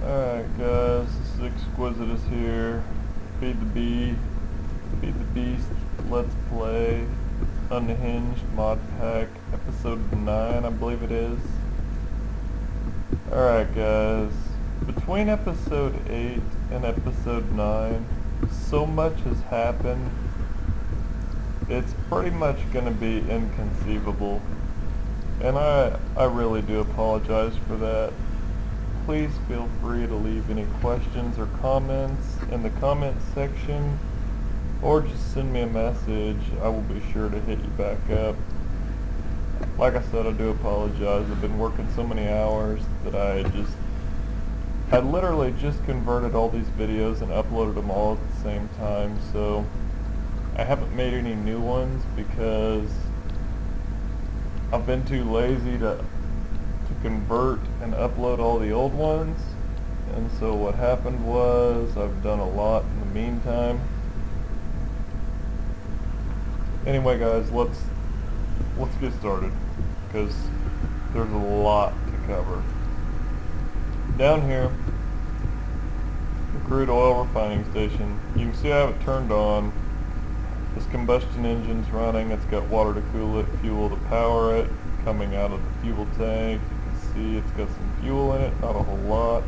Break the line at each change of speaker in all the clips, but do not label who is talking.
Alright guys, this is Exquisitus here. Feed the Bee, Feed the Beast, Let's Play, Unhinged Mod Pack, episode 9 I believe it is. Alright guys, between episode 8 and episode 9, so much has happened, it's pretty much going to be inconceivable. And I really do apologize for that. Please feel free to leave any questions or comments in the comments section, or just send me a message. I will be sure to hit you back up. Like I said, I do apologize. I've been working so many hours that I literally just converted all these videos and uploaded them all at the same time, so I haven't made any new ones because I've been too lazy to convert and upload all the old ones. And so what happened was I've done a lot in the meantime. Anyway guys, let's get started because there's a lot to cover. Down here, the crude oil refining station, you can see I have it turned on. This combustion engine's running. It's got water to cool it, fuel to power it, coming out of the fuel tank. You can see it's got some fuel in it, not a whole lot.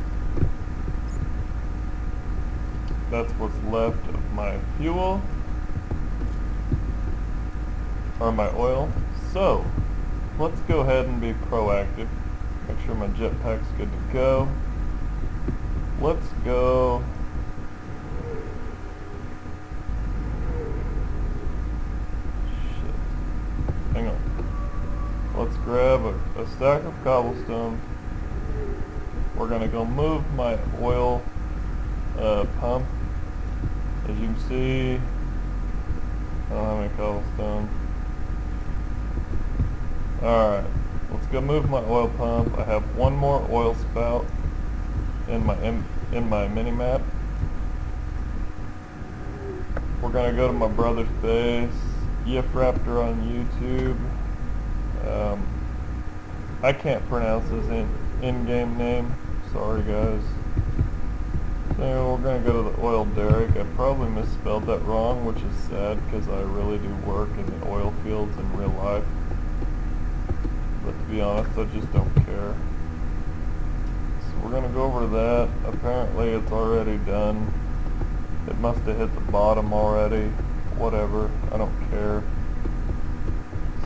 That's what's left of my fuel, or my oil. So, let's go ahead and be proactive. Make sure my jetpack's good to go. Let's go. Hang on. Let's grab a stack of cobblestone. We're gonna go move my oil pump. As you can see, I don't have any cobblestone. Alright, let's go move my oil pump. I have one more oil spout in my mini map. We're gonna go to my brother's base. Raptor on YouTube. I can't pronounce his in-game name. Sorry guys. So we're gonna go to the oil derrick. I probably misspelled that wrong, which is sad because I really do work in the oil fields in real life. But to be honest, I just don't care. So we're gonna go over that. Apparently it's already done. It must have hit the bottom already. Whatever, I don't care.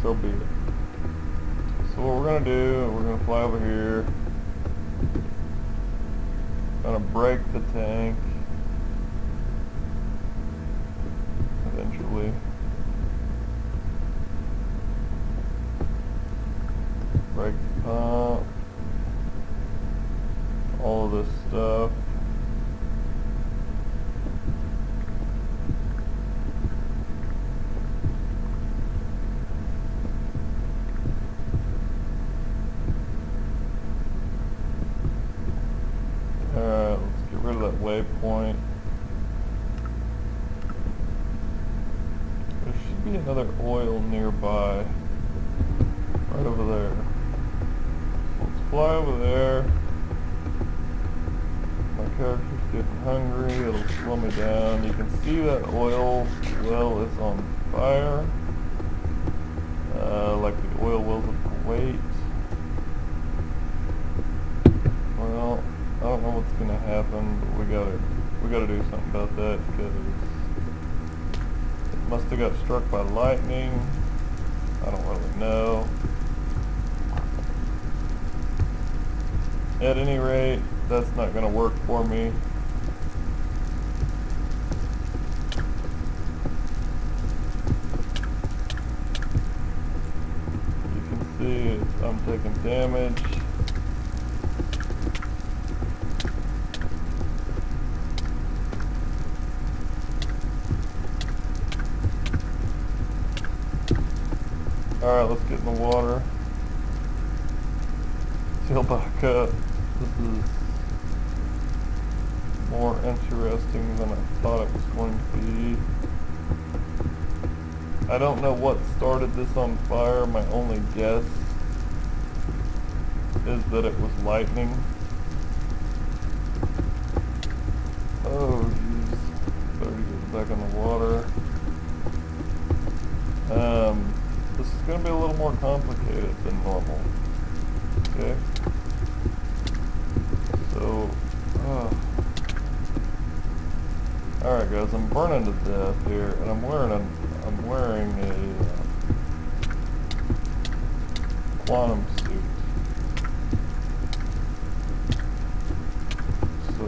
So be it. So what we're gonna do, we're gonna fly over here. Gonna break the tank. Eventually. Break the pump. All of this stuff. Alright, let's get rid of that waypoint. There should be another oil nearby. Right over there. Let's fly over there. My character's getting hungry, it'll slow me down. You can see that oil well is on fire. Like the oil wells of Kuwait. Well, I don't know what's gonna happen, but we gotta do something about that because it must have got struck by lightning. I don't really know. At any rate, that's not gonna work for me. You can see I'm taking damage. Alright, let's get in the water. Sail back up. This is more interesting than I thought it was going to be. I don't know what started this on fire. My only guess is that it was lightning. Oh jeez. Better get back in the water. This is going to be a little more complicated than normal. Okay. So, alright guys, I'm burning to death here, and I'm wearing a quantum suit. So,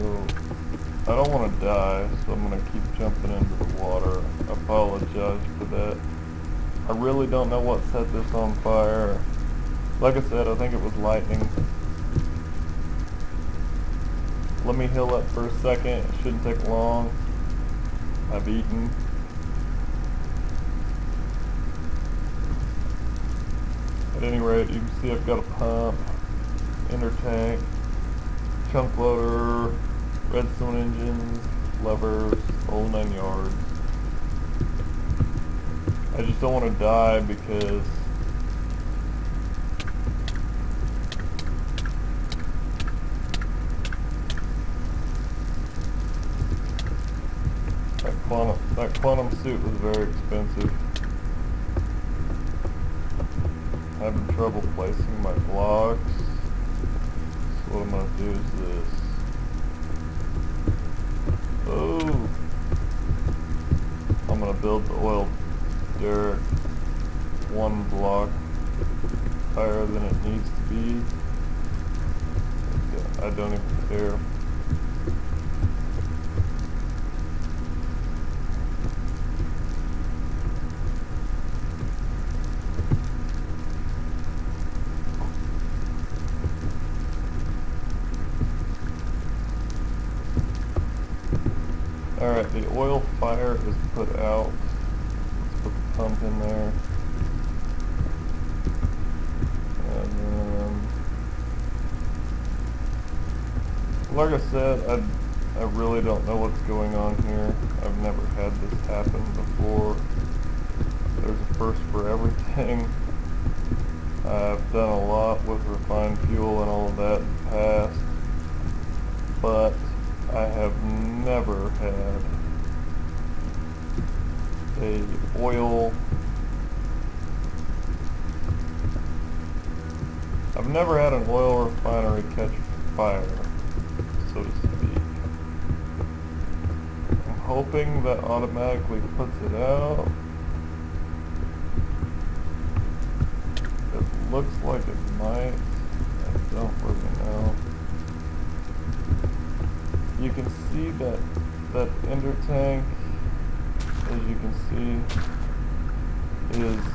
I don't want to die, so I'm going to keep jumping into the water. I apologize for that. I really don't know what set this on fire. Like I said, I think it was lightning. Let me heal up for a second. It shouldn't take long. I've eaten. At any rate, you can see I've got a pump, inner tank, chunk loader, redstone engines, levers, whole 9 yards. I just don't want to die because that quantum suit was very expensive. Having trouble placing my blocks. So what I'm going to do is this. Oh! I'm going to build the oil derrick 1 block higher than it needs to be. I don't even care. Alright, the oil fire is put out. Let's put the pump in there. And then, like I said, I really don't know what's going on here. I've never had this happen before. There's a first for everything. I've done a lot with refined fuel and all of that in the past, but I have never had I've never had an oil refinery catch fire, so to speak. I'm hoping that automatically puts it out. It looks like it might. I don't really know. You can see that ender tank, as you can see, is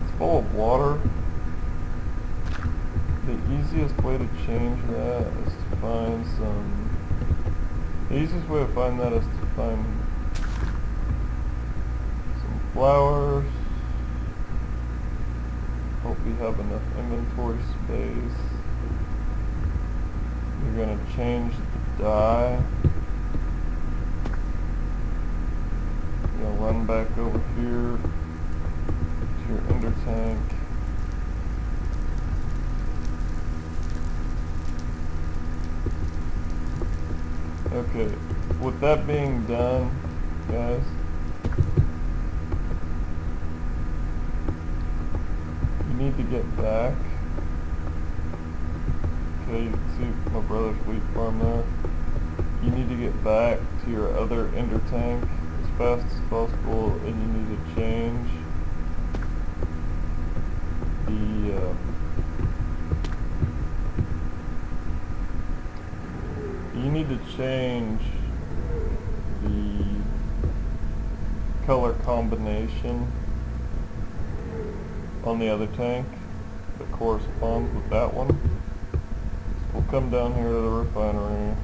it's full of water. The easiest way to change that is to find the easiest way to find that is to find some flowers. Hope you have enough inventory space. You're going to change the dye. You're going to run back over here to your ender tank. Okay, with that being done, guys, you need to get back. Okay, you can see my brother's wheat farm there. You need to get back to your other ender tank as fast as possible, and you need to change the color combination on the other tank that corresponds with that one. So we'll come down here to the refinery.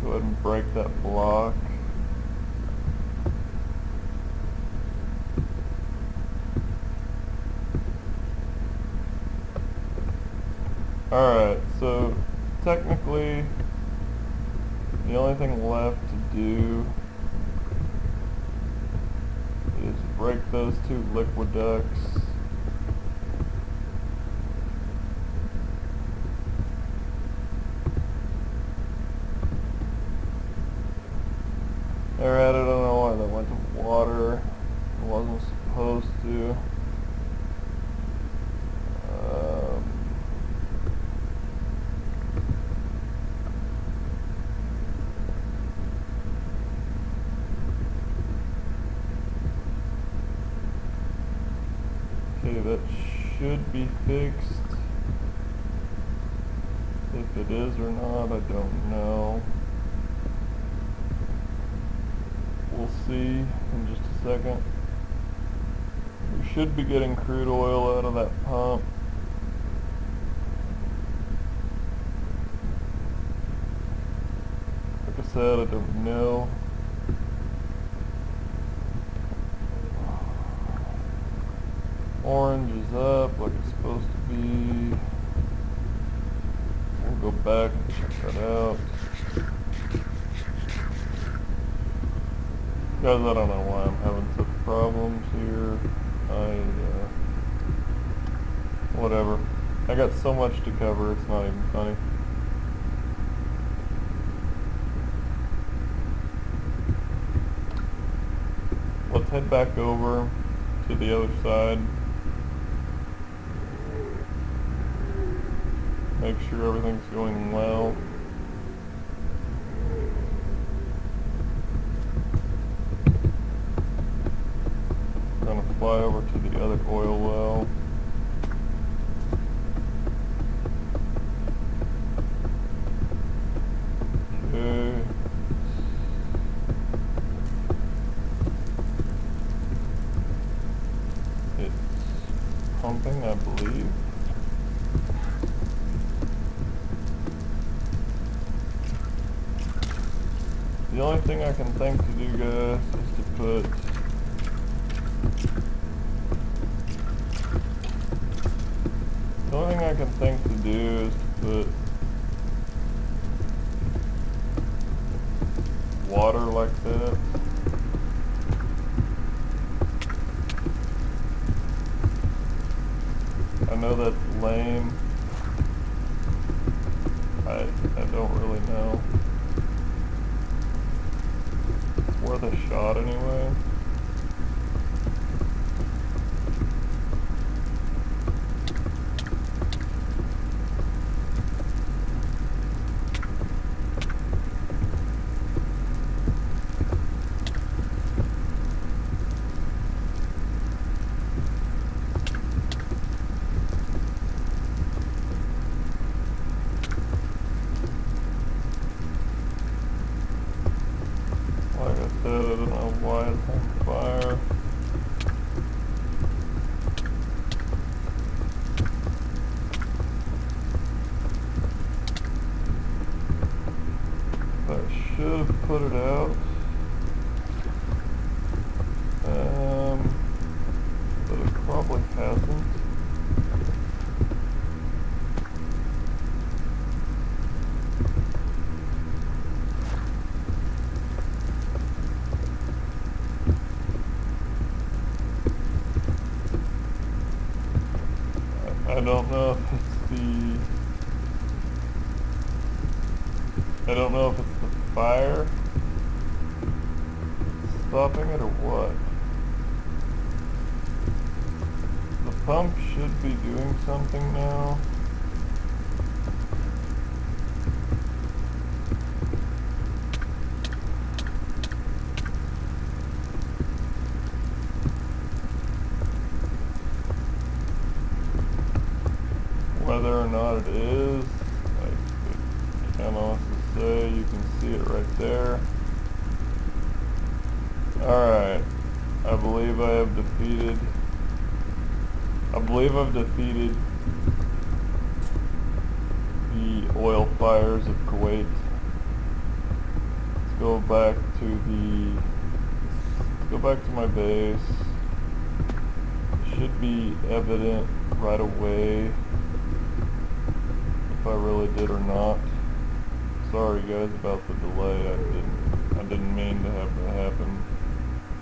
Go ahead and break that block. Alright, so technically the only thing left to do is break those two liquid ducts. They're at it, I don't know why that went to water. It wasn't supposed to. Okay, that should be fixed. If it is or not, I don't know. We'll see in just a second. We should be getting crude oil out of that pump. Like I said, I don't know. Orange is up like it's supposed to be. We'll go back and check that out. Guys, I don't know why I'm having such problems here. Whatever. I got so much to cover, it's not even funny. Let's head back over to the other side. Make sure everything's going well. Gonna fly over to the other oil well. Okay. It's pumping, I believe. The only thing I can think to do, guys, is to put water like that. I know that's lame. I don't really know. It's worth a shot anyway. I don't know why it's on fire. I should have put it out. But it probably hasn't. I don't know if it's the fire stopping it or what. The pump should be doing something now. Whether or not it is, I can't honestly say. You can see it right there. Alright, I believe I've defeated the oil fires of Kuwait. Let's go back to my base. It should be evident right away if I really did or not. Sorry guys about the delay. I didn't mean to have that happen.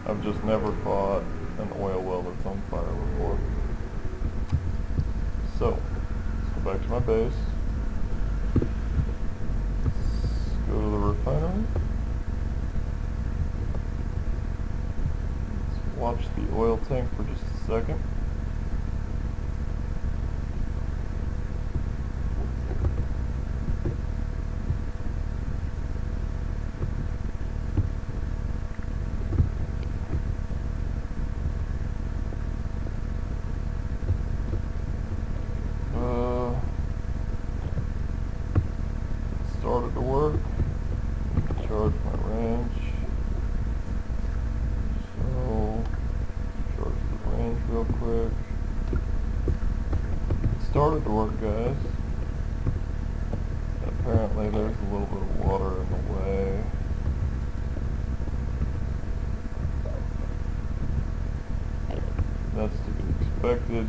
I've just never fought an oil well that's on fire before. So, let's go back to my base. Let's go to the refinery. Let's watch the oil tank for just a second. Started to work. Charge my wrench. So, charge the wrench real quick. It started to work, guys. Apparently there's a little bit of water in the way. That's to be expected.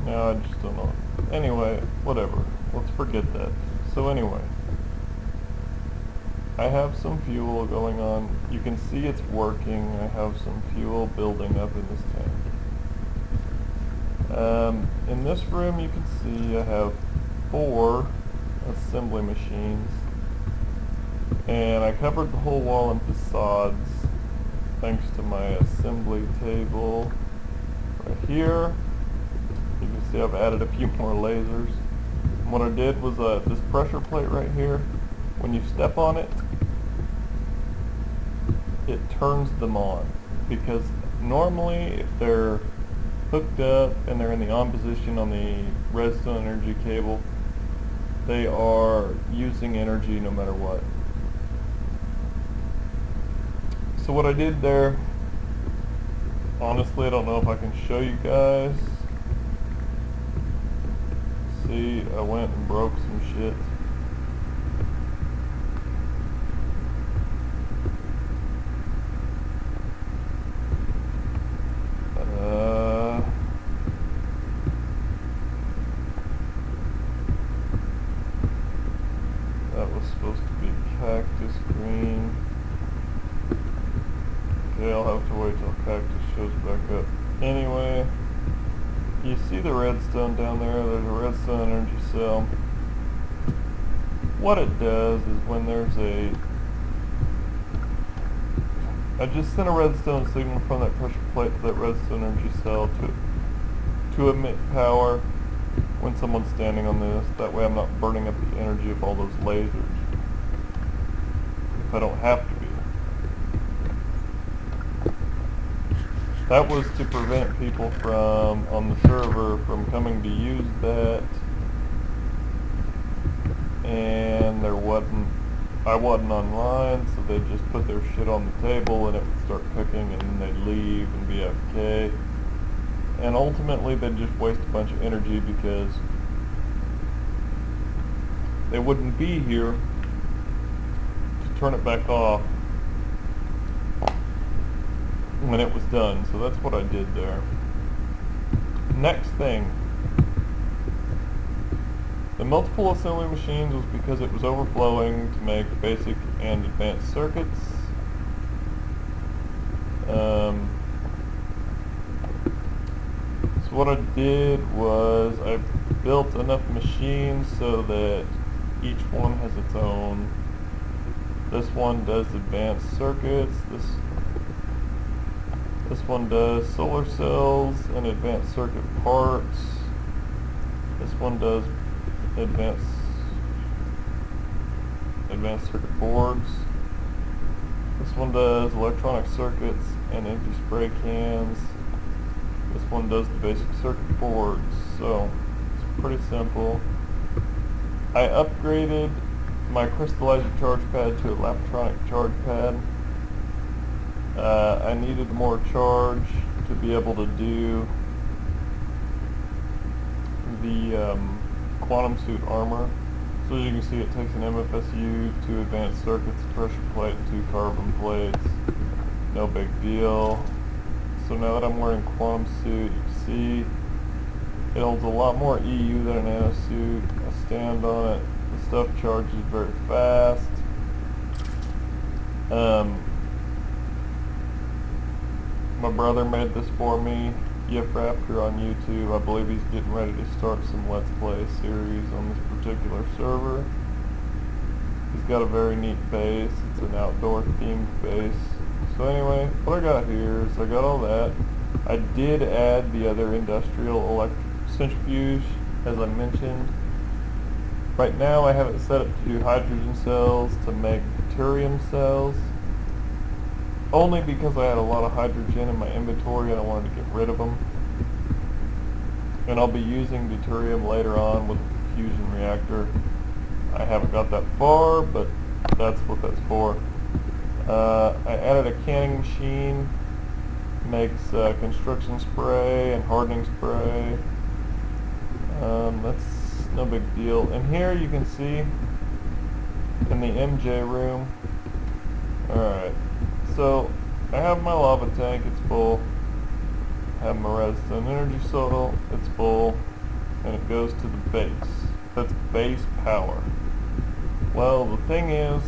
No, I just don't know. Anyway, whatever. Let's forget that. So anyway, I have some fuel going on. You can see it's working. I have some fuel building up in this tank. In this room you can see I have 4 assembly machines. And I covered the whole wall in facades thanks to my assembly table right here. You can see I've added a few more lasers. And what I did was this pressure plate right here, when you step on it, it turns them on. Because normally if they're hooked up and they're in the on position on the redstone energy cable, they are using energy no matter what. So what I did there, honestly I don't know if I can show you guys. See, I went and broke some shit. That was supposed to be cactus green. Okay, I'll have to wait till cactus shows back up. Anyway, you see the redstone down there? There's a redstone energy cell. What it does is when there's I just sent a redstone signal from that pressure plate to that redstone energy cell to emit power when someone's standing on this. That way I'm not burning up the energy of all those lasers if I don't have to be. That was to prevent people from, on the server, from coming to use that, and I wasn't online, so they'd just put their shit on the table and it would start cooking and then they'd leave and be AFK. And ultimately they'd just waste a bunch of energy because they wouldn't be here to turn it back off when it was done. So that's what I did there. Next thing, the multiple assembly machines was because it was overflowing to make basic and advanced circuits. So what I did was I built enough machines so that each one has its own. This one does advanced circuits. This one does solar cells and advanced circuit parts. This one does advanced circuit boards. This one does electronic circuits and empty spray cans. This one does the basic circuit boards. So it's pretty simple. I upgraded my crystallizer charge pad to a laptronic charge pad. I needed more charge to be able to do the quantum suit armor. So as you can see, it takes an MFSU, 2 advanced circuits, a pressure plate, and 2 carbon plates. No big deal. So now that I'm wearing quantum suit, you can see It holds a lot more EU than a nanosuit. I stand on it. The stuff charges very fast. My brother made this for me, Raptor on YouTube. I believe he's getting ready to start some Let's Play series on this particular server. He's got a very neat base. It's an outdoor themed base. So anyway, what I got here is I got all that. I did add the other industrial centrifuge, as I mentioned. Right now I have it set up to do hydrogen cells to make deuterium cells. Only because I had a lot of hydrogen in my inventory and I wanted to get rid of them. And I'll be using deuterium later on with the fusion reactor. I haven't got that far, but that's what that's for. I added a canning machine. Makes construction spray and hardening spray. That's no big deal. And here you can see in the MJ room. Alright, so I have my lava tank, it's full. I have my redstone energy cell, it's full. And it goes to the base. That's base power. Well, the thing is,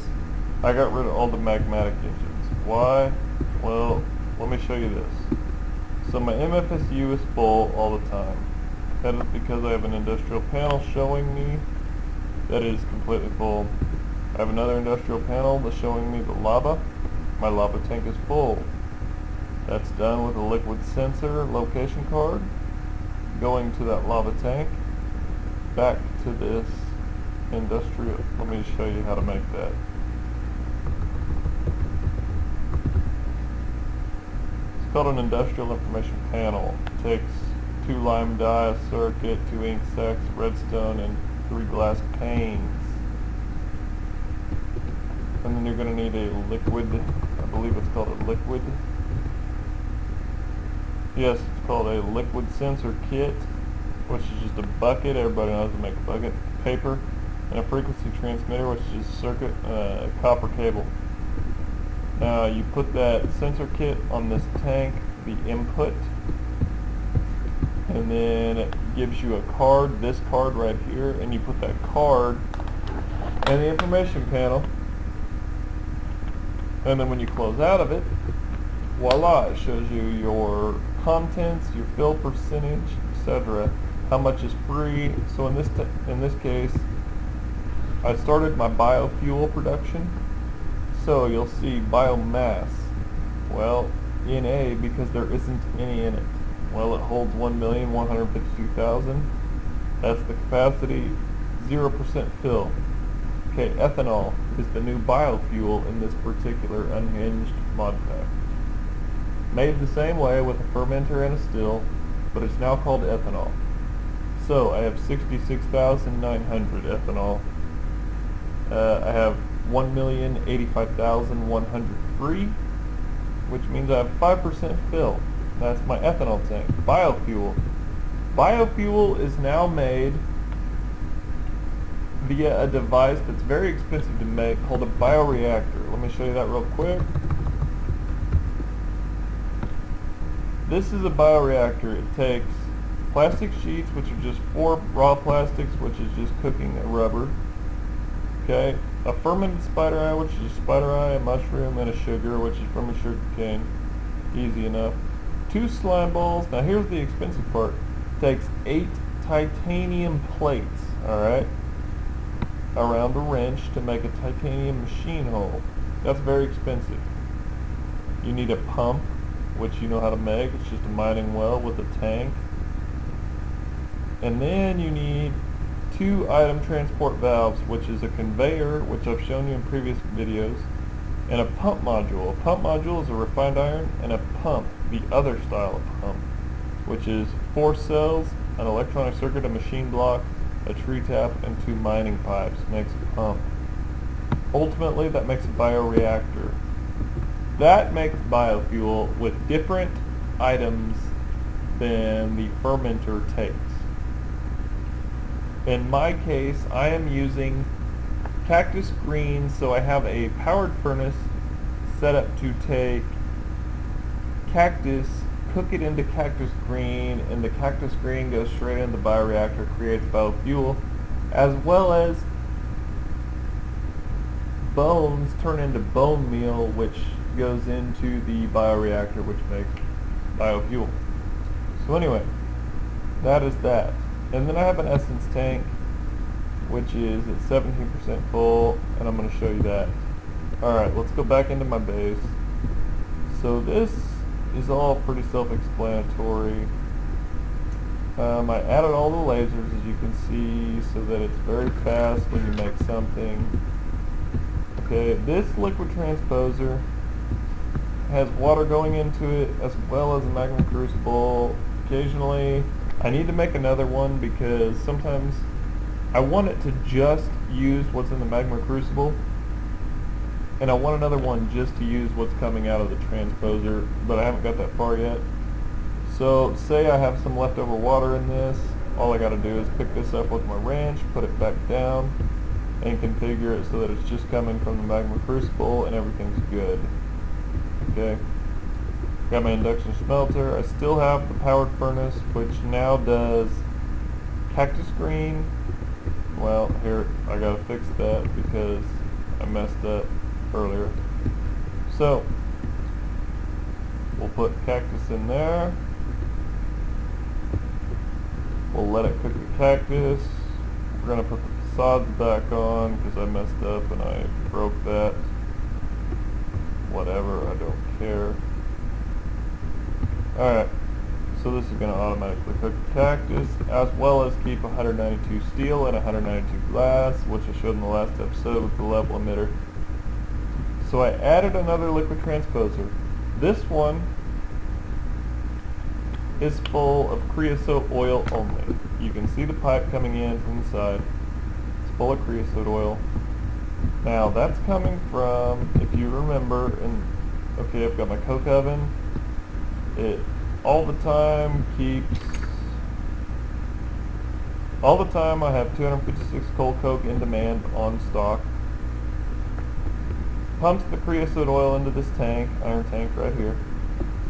I got rid of all the magmatic engines. Why? Well, let me show you this. So my MFSU is full all the time. That is because I have an industrial panel showing me that it is completely full. I have another industrial panel that's showing me the lava. My lava tank is full. That's done with a liquid sensor location card going to that lava tank back to this industrial. Let me show you how to make that. It's called an industrial information panel. It takes 2 lime dye, a circuit, 2 ink sacks, redstone, and 3 glass panes. And then you're going to need a liquid, I believe it's called a liquid. Yes, it's called a liquid sensor kit, which is just a bucket. Everybody knows to make a bucket. Paper, and a frequency transmitter, which is just a circuit, copper cable. Now you put that sensor kit on this tank, the input, and then it gives you a card, this card right here, and you put that card in the information panel, and then when you close out of it, voila, it shows you your contents, your fill percentage, etc., how much is free. So in this case, I started my biofuel production. So you'll see biomass. Well, NA, because there isn't any in it. Well, it holds 1,152,000. That's the capacity, 0% fill. Okay, ethanol is the new biofuel in this particular unhinged mod pack. Made the same way with a fermenter and a still, but it's now called ethanol. So I have 66,900 ethanol. I have 1,085,100 free, which means I have 5% fill. That's my ethanol tank. Biofuel. Biofuel is now made via a device that's very expensive to make called a bioreactor. Let me show you that real quick. This is a bioreactor. It takes plastic sheets, which are just 4 raw plastics, which is just cooking a rubber. Okay, a fermented spider eye, which is a spider eye, a mushroom, and a sugar, which is from a sugar cane. Easy enough. 2 slime balls. Now here's the expensive part. It takes 8 titanium plates, alright, around a wrench to make a titanium machine hole. That's very expensive. You need a pump, which you know how to make. It's just a mining well with a tank. And then you need 2 item transport valves, which is a conveyor, which I've shown you in previous videos, and a pump module. A pump module is a refined iron, and a pump, the other style of pump, which is 4 cells, an electronic circuit, a machine block, a tree tap, and 2 mining pipes. Makes a pump. Ultimately, that makes a bioreactor. That makes biofuel with different items than the fermenter takes. In my case, I am using cactus green, so I have a powered furnace set up to take cactus cook it into cactus green, and the cactus green goes straight into the bioreactor, creates biofuel, as well as bones turn into bone meal, which goes into the bioreactor, which makes biofuel. So anyway, that is that. And then I have an essence tank, which is at 17% full, and I'm going to show you that. Alright, let's go back into my base. So this is all pretty self-explanatory. I added all the lasers, as you can see, so that it's very fast when you make something. Okay, this liquid transposer has water going into it, as well as a magma crucible. Occasionally, I need to make another one because sometimes I want it to just use what's in the magma crucible, and I want another one just to use what's coming out of the transposer, but I haven't got that far yet. So say I have some leftover water in this, all I got to do is pick this up with my wrench, put it back down, and configure it so that it's just coming from the magma crucible and everything's good. Okay. Got my induction smelter. I still have the powered furnace, which now does cactus green. Well, here, I gotta fix that because I messed up earlier. So, we'll put cactus in there. We'll let it cook the cactus. We're gonna put the facades back on because I messed up and I broke that. Whatever, I don't care. Alright, so this is going to automatically cook the cactus, as well as keep 192 steel and 192 glass, which I showed in the last episode with the level emitter. So I added another liquid transposer. This one is full of creosote oil only. You can see the pipe coming in from the side. It's full of creosote oil. Now that's coming from, if you remember, and okay, I've got my coke oven. It all the time I have 256 cold coke in demand on stock. Pumps the creosote oil into this tank, iron tank right here,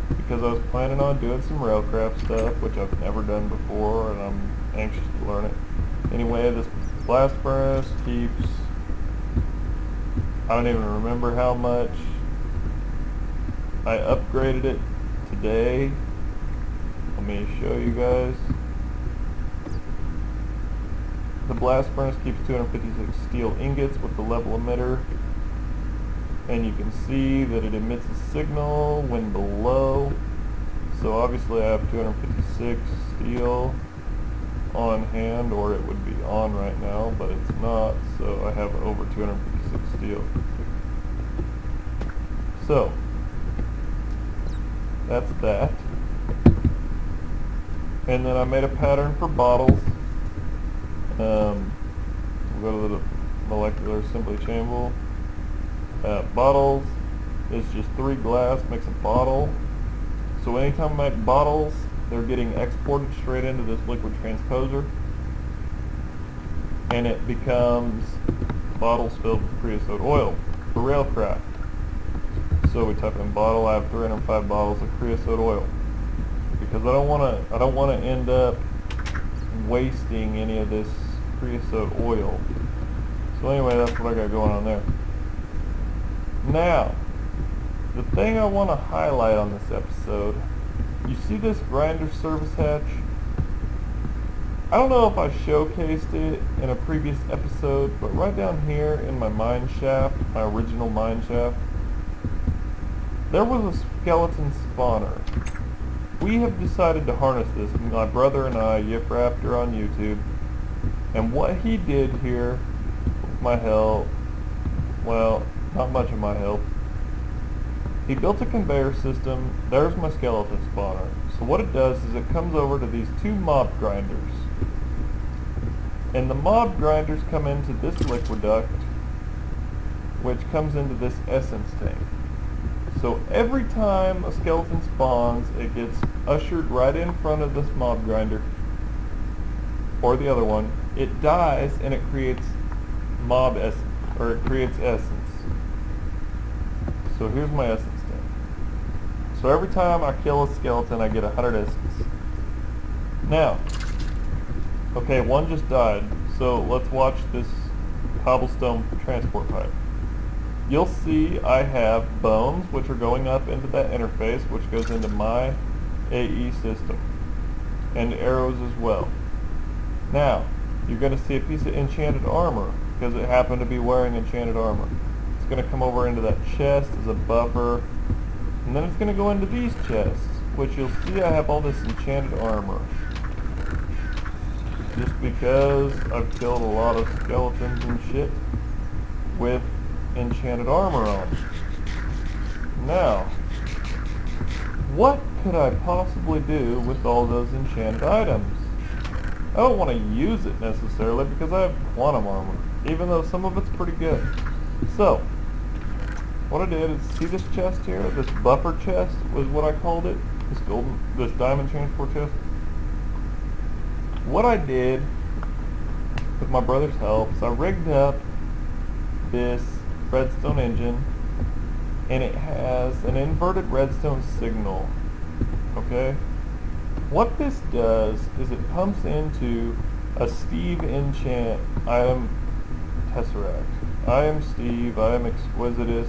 because I was planning on doing some railcraft stuff, which I've never done before, and I'm anxious to learn it. Anyway, this blast furnace keeps, I don't even remember how much. I upgraded it today. Let me show you guys. The blast furnace keeps 256 steel ingots with the level emitter, and you can see that it emits a signal when below. So obviously I have 256 steel on hand, or it would be on right now, but it's not, so I have over 256 steel. So that's that. And then I made a pattern for bottles. We'll go to the molecular assembly chamber. Bottles is just 3 glass makes a bottle. So anytime I make bottles, they're getting exported straight into this liquid transposer, and it becomes bottles filled with creosote oil for railcraft. So we type in bottle. I have 305 bottles of creosote oil because I don't want to end up wasting any of this creosote oil. So anyway, that's what I got going on there. Now, the thing I want to highlight on this episode, you see this grinder service hatch? I don't know if I showcased it in a previous episode, but right down here in my mine shaft, my original mine shaft, there was a skeleton spawner. We have decided to harness this, my brother and I, Yip Raptor on YouTube, and what he did here with my help, well, not much of my help, he built a conveyor system. There's my skeleton spawner. So what it does is it comes over to these 2 mob grinders, and the mob grinders come into this liquiduct, which comes into this essence tank. So every time a skeleton spawns, it gets ushered right in front of this mob grinder, or the other one. It dies and it creates mob essence, or it creates essence. So here's my essence tank. So every time I kill a skeleton, I get 100 essence. Now, okay, one just died, so let's watch this cobblestone transport pipe. You'll see I have bones, which are going up into that interface, which goes into my AE system, and arrows as well. Now, you're going to see a piece of enchanted armor, because it happened to be wearing enchanted armor. It's going to come over into that chest as a buffer, and then it's going to go into these chests, which you'll see I have all this enchanted armor. Just because I've killed a lot of skeletons and shit with enchanted armor on. Now, what could I possibly do with all those enchanted items? I don't want to use it necessarily because I have quantum armor, even though some of it's pretty good. So, what I did is, see this chest here? This buffer chest was what I called it. This diamond transport chest. What I did, with my brother's help, is I rigged up this redstone engine, and it has an inverted redstone signal. Okay? What this does is it pumps into a Steve enchant item tesseract. I am Steve, I am Exquisitus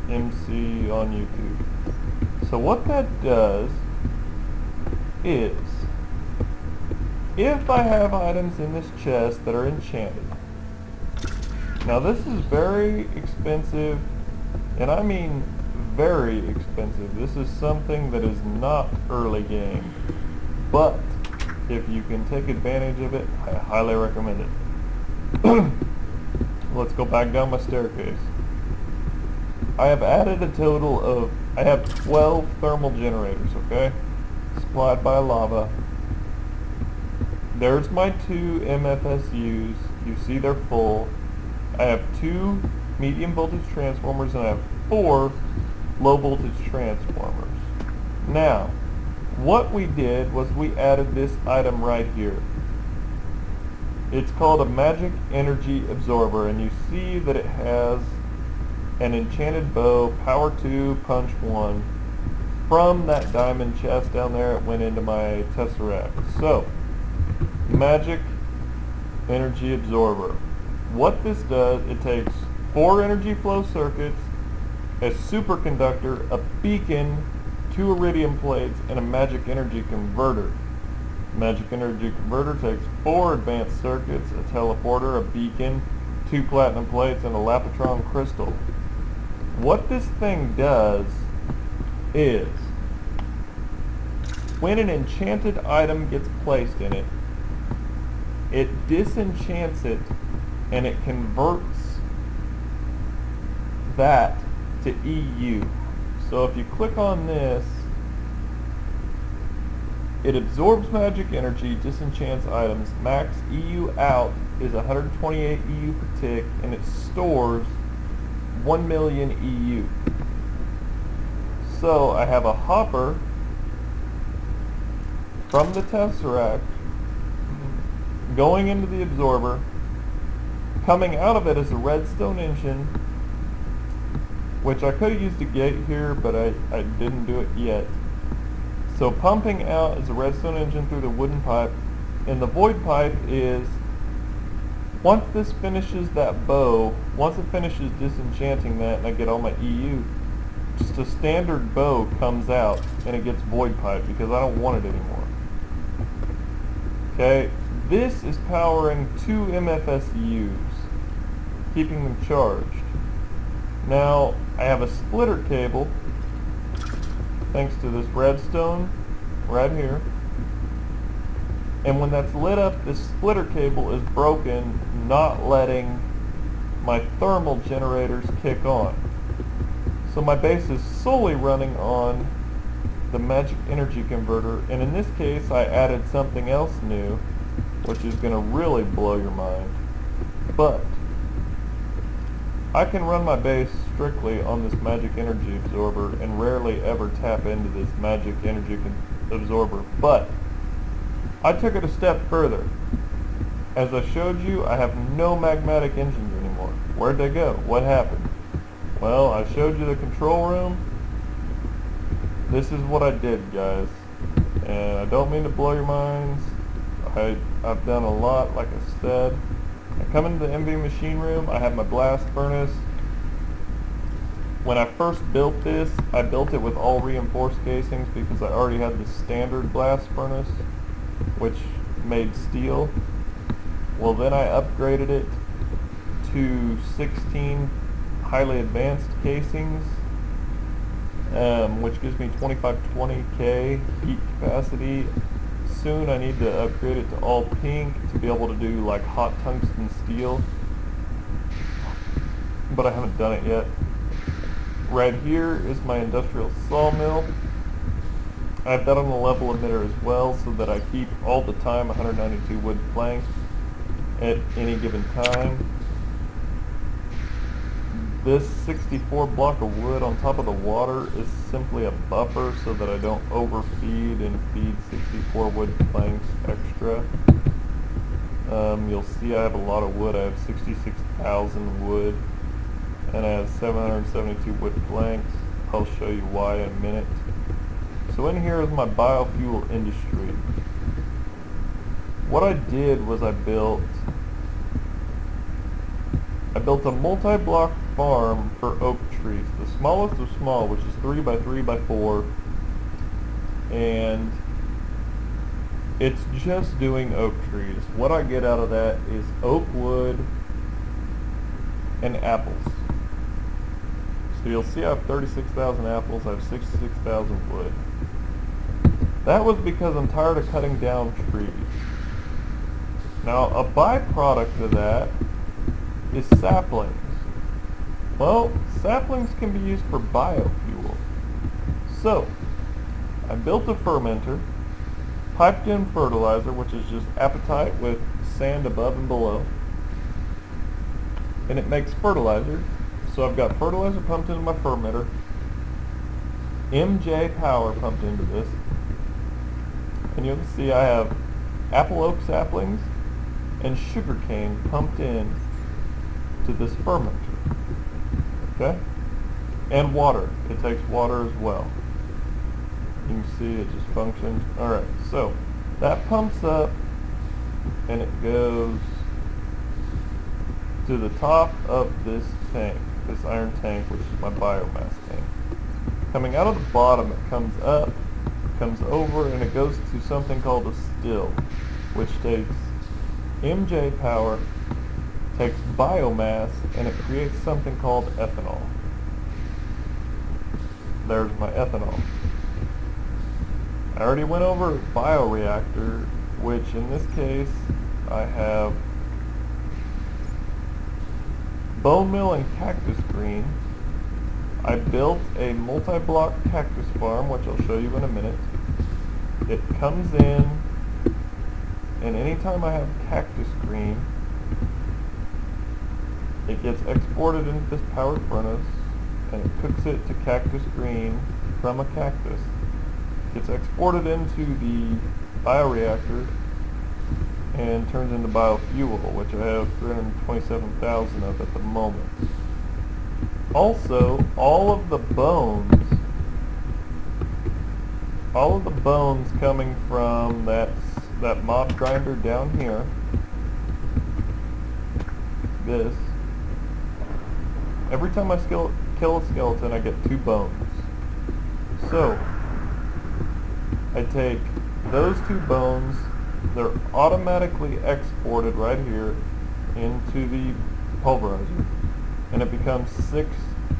MC on YouTube. So what that does is, if I have items in this chest that are enchanted, now this is very expensive, and I mean very expensive. This is something that is not early game, but if you can take advantage of it, I highly recommend it. Let's go back down my staircase. I have added a total of, I have 12 thermal generators, okay? Supplied by lava. There's my 2 MFSUs. You see they're full. I have 2 medium voltage transformers, and I have 4 low voltage transformers. Now, what we did was we added this item right here. It's called a magic energy absorber, and you see that it has an enchanted bow, power 2, punch 1. From that diamond chest down there, it went into my tesseract. So, magic energy absorber. What this does, it takes 4 energy flow circuits, a superconductor, a beacon, 2 iridium plates, and a magic energy converter. Magic energy converter takes 4 advanced circuits, a teleporter, a beacon, 2 platinum plates, and a lapotron crystal. What this thing does is, when an enchanted item gets placed in it, it disenchants it, and it converts that to EU. So if you click on this, it absorbs magic energy, disenchants items. Max EU out is 128 EU per tick, and it stores 1 million EU. So I have a hopper from the tesseract going into the absorber. Coming out of it is a redstone engine, which I could have used a gate here, but I didn't do it yet. So pumping out is a redstone engine through the wooden pipe, and the void pipe is, once this finishes that bow, once it finishes disenchanting that and I get all my EU, just a standard bow comes out and it gets void pipe because I don't want it anymore. Okay, this is powering 2 MFSUs, keeping them charged. Now, I have a splitter cable, thanks to this redstone right here. And when that's lit up, this splitter cable is broken, not letting my thermal generators kick on. So my base is solely running on the magic energy converter, and in this case I added something else new, which is going to really blow your mind. But I can run my base strictly on this magic energy absorber and rarely ever tap into this magic energy absorber. But I took it a step further. As I showed you, I have no magmatic engines anymore. Where'd they go? What happened? Well, I showed you the control room. this is what I did, guys. And I don't mean to blow your minds. I've done a lot, like I said. I come into the MV machine room, I have my blast furnace. When I first built this, I built it with all reinforced casings because I already had the standard blast furnace, which made steel. Well, then I upgraded it to 16 highly advanced casings, which gives me 2520K heat capacity. Soon I need to upgrade it to all pink to be able to do like hot tungsten steel, but I haven't done it yet. Right here is my industrial sawmill. I have that on the level emitter as well so that I keep all the time 192 wood planks at any given time. This 64 block of wood on top of the water is simply a buffer so that I don't overfeed and feed 64 wood planks extra. You'll see I have a lot of wood. I have 66,000 wood and I have 772 wood planks. I'll show you why in a minute. So in here is my biofuel industry. What I did was I built a multi-block farm for oak trees. The smallest of small, which is 3 by 3 by 4, and it's just doing oak trees. What I get out of that is oak wood and apples. So you'll see I have 36,000 apples, I have 66,000 wood. That was because I'm tired of cutting down trees. Now, a byproduct of that is saplings. Well, saplings can be used for biofuel. So, I built a fermenter, piped in fertilizer, which is just apatite with sand above and below, and it makes fertilizer. So I've got fertilizer pumped into my fermenter, MJ power pumped into this, and you'll see I have apple oak saplings and sugarcane pumped in to this fermenter. Okay? And water. It takes water as well. You can see it just functions. Alright, so that pumps up and it goes to the top of this tank, this iron tank, which is my biomass tank. Coming out of the bottom, it comes up, comes over, and it goes to something called a still, which takes MJ power, takes biomass, and it creates something called ethanol. There's my ethanol. I already went over a bioreactor, which in this case I have bone meal and cactus green. I built a multi-block cactus farm, which I'll show you in a minute. It comes in, and anytime I have cactus green, it gets exported into this powered furnace, and it cooks it to cactus green from a cactus. It gets exported into the bioreactor and turns into biofuel, which I have 327,000 of at the moment. Also, all of the bones coming from that mob grinder down here, this, every time I kill a skeleton, I get 2 bones. So, I take those 2 bones, they're automatically exported right here into the pulverizer, and it becomes 6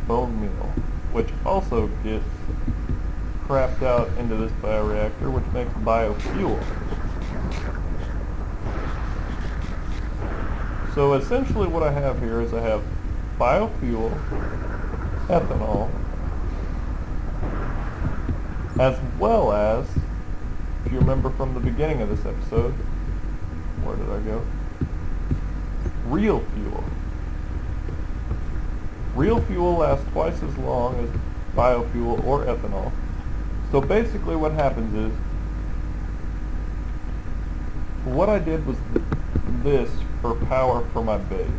bone meal, which also gets crapped out into this bioreactor, which makes biofuel. So essentially what I have here is I have biofuel, ethanol, as well as, if you remember from the beginning of this episode, where did I go? Real fuel. Real fuel lasts twice as long as biofuel or ethanol. So basically what happens is, what I did was this for power for my base.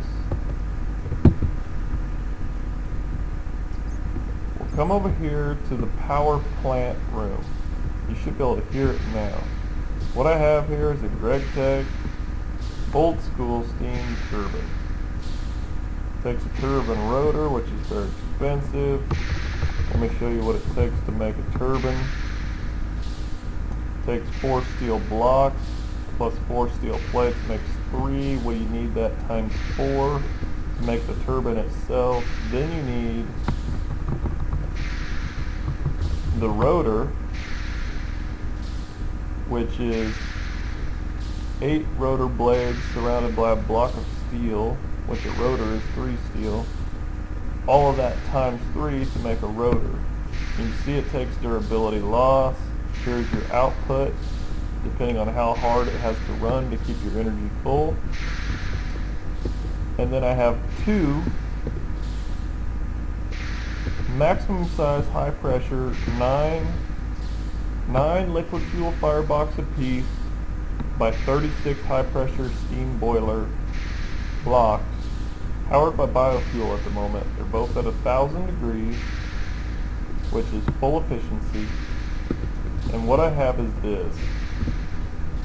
We'll come over here to the power plant room. You should be able to hear it now. What I have here is a Greg Tech old school steam turbine. Takes a turbine rotor, which is very expensive. Let me show you what it takes to make a turbine. Takes 4 steel blocks plus 4 steel plates makes 3. Well, you need that times 4 to make the turbine itself. Then you need the rotor, which is 8 rotor blades surrounded by a block of steel, which a rotor is 3 steel. All of that times 3 to make a rotor. You can see it takes durability loss. Here's your output, depending on how hard it has to run to keep your energy full. And then I have 2 maximum size high pressure 9 liquid fuel firebox apiece by 36 high pressure steam boiler blocks, powered by biofuel at the moment. They're both at 1,000 degrees, which is full efficiency. And what I have is this.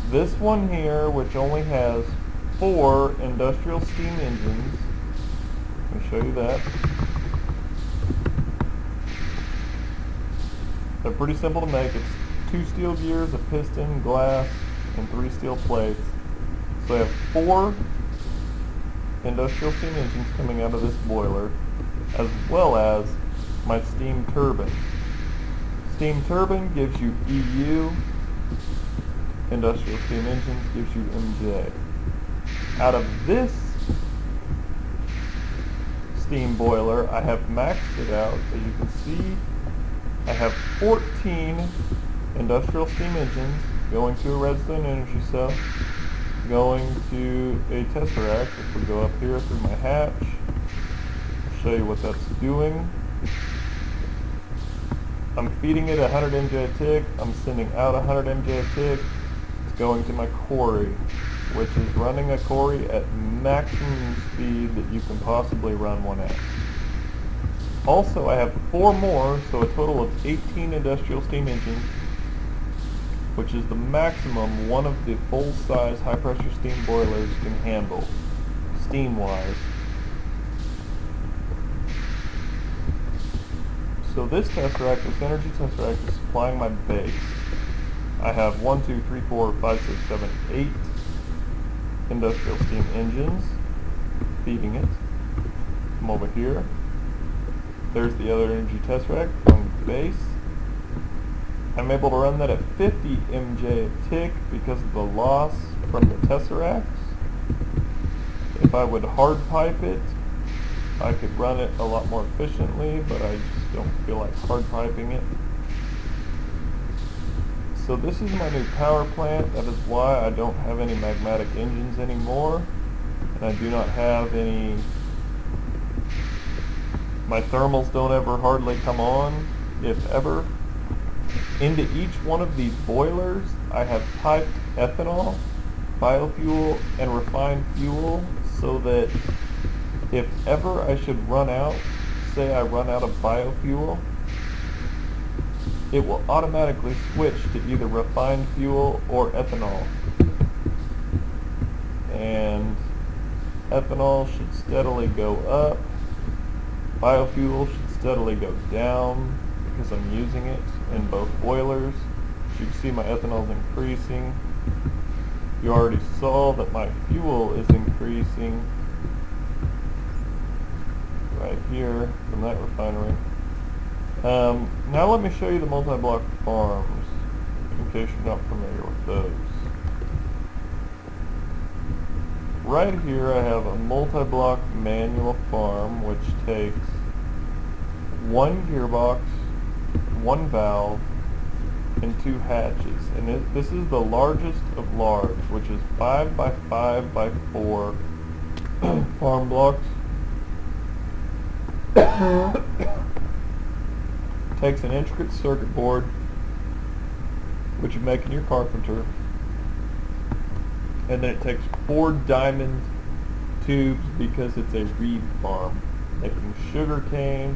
This one here, which only has 4 industrial steam engines. Let me show you that. They're pretty simple to make. It's 2 steel gears, a piston, glass, and 3 steel plates. So I have 4 industrial steam engines coming out of this boiler, as well as my steam turbine. Steam turbine gives you EU, industrial steam engines gives you MJ. Out of this steam boiler, I have maxed it out. As you can see, I have 14 industrial steam engines going to a redstone energy cell, going to a tesseract. If we go up here through my hatch, I'll show you what that's doing. I'm feeding it 100 MJ a tick. I'm sending out 100 MJ a tick. It's going to my quarry, which is running a quarry at maximum speed that you can possibly run one at. Also, I have 4 more, so a total of 18 industrial steam engines, which is the maximum one of the full-size high-pressure steam boilers can handle, steam-wise. So this tesseract, this energy tesseract, is supplying my base. I have 1, 2, 3, 4, 5, 6, 7, 8 industrial steam engines feeding it. Come over here. There's the other energy tesseract going to the base. I'm able to run that at 50 MJ a tick because of the loss from the tesseracts. If I would hard pipe it, I could run it a lot more efficiently, but I just don't feel like hard piping it. So this is my new power plant. That is why I don't have any magmatic engines anymore, and I do not have any. My thermals don't ever hardly come on, if ever. Into each one of these boilers, I have piped ethanol, biofuel, and refined fuel, so that if ever I should run out, say I run out of biofuel, it will automatically switch to either refined fuel or ethanol. And ethanol should steadily go up, biofuel should steadily go down, because I'm using it in both boilers. As you can see, my ethanol is increasing. You already saw that my fuel is increasing right here from that refinery. Now let me show you the multi-block farms, in case you're not familiar with those. Right here I have a multi-block manual farm, which takes 1 gearbox, 1 valve, and 2 hatches. And this is the largest of large, which is 5 by 5 by 4 farm blocks. Takes an intricate circuit board, which you make in your carpenter, and then it takes 4 diamond tubes because it's a reed farm, making sugar cane,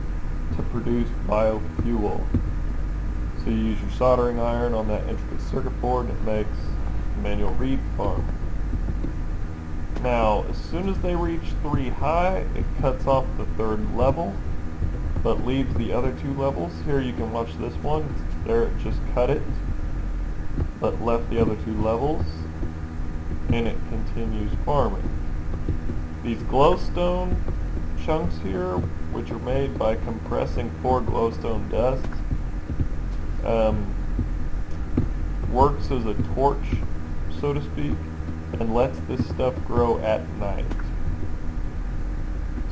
to produce biofuel. So you use your soldering iron on that intricate circuit board and it makes a manual reed farm. Now, as soon as they reach 3 high, it cuts off the 3rd level, but leaves the other 2 levels. Here you can watch this one. There it just cut it, but left the other 2 levels, and it continues farming. These glowstone chunks here, which are made by compressing 4 glowstone dusts, works as a torch, so to speak, and lets this stuff grow at night.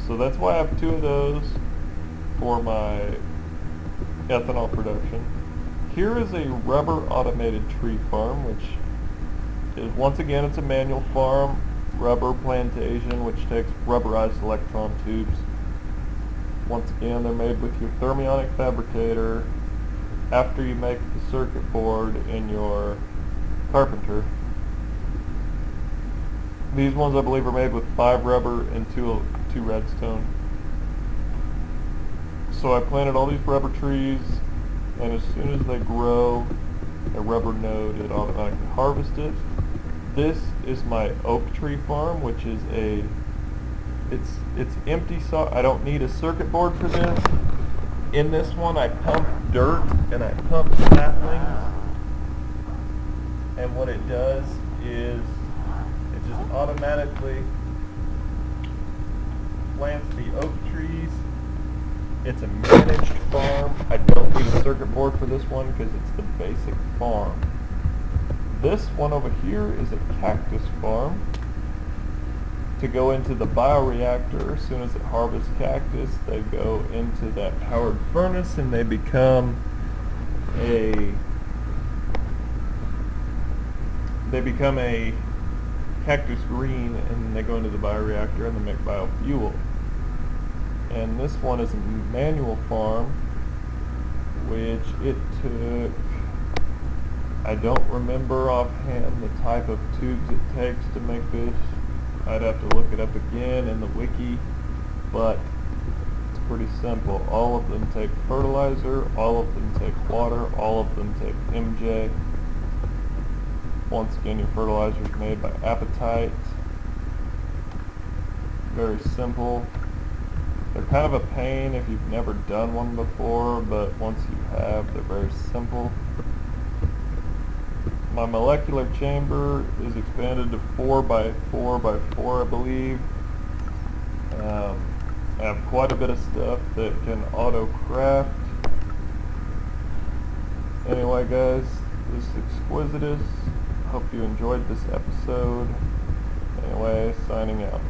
So that's why I have 2 of those for my ethanol production. Here is a rubber automated tree farm, which is, once again, it's a manual farm, rubber plantation, which takes rubberized electron tubes. Once again, they're made with your thermionic fabricator after you make the circuit board in your carpenter. These ones, I believe, are made with 5 rubber and 2 redstone. So I planted all these rubber trees, and as soon as they grow a rubber node, it automatically harvests it. This is my oak tree farm, which is it's empty, so I don't need a circuit board for this. In this one, I pump dirt and I pump saplings, and what it does is it just automatically plants the oak trees. It's a managed farm. I don't need a circuit board for this one because it's the basic farm. This one over here is a cactus farm. To go into the bioreactor, as soon as it harvests cactus, they go into that powered furnace and they become a cactus green, and they go into the bioreactor and they make biofuel. And this one is a manual farm, which it took, I don't remember offhand the type of tubes it takes to make this. I'd have to look it up again in the wiki, but it's pretty simple. All of them take fertilizer, all of them take water, all of them take MJ. Once again, your fertilizer is made by apatite. Very simple. They're kind of a pain if you've never done one before, but once you have, they're very simple. My molecular chamber is expanded to 4 by 4 by 4, I believe. I have quite a bit of stuff that can auto-craft. Anyway, guys, this is Exquisitus. Hope you enjoyed this episode. Anyway, signing out.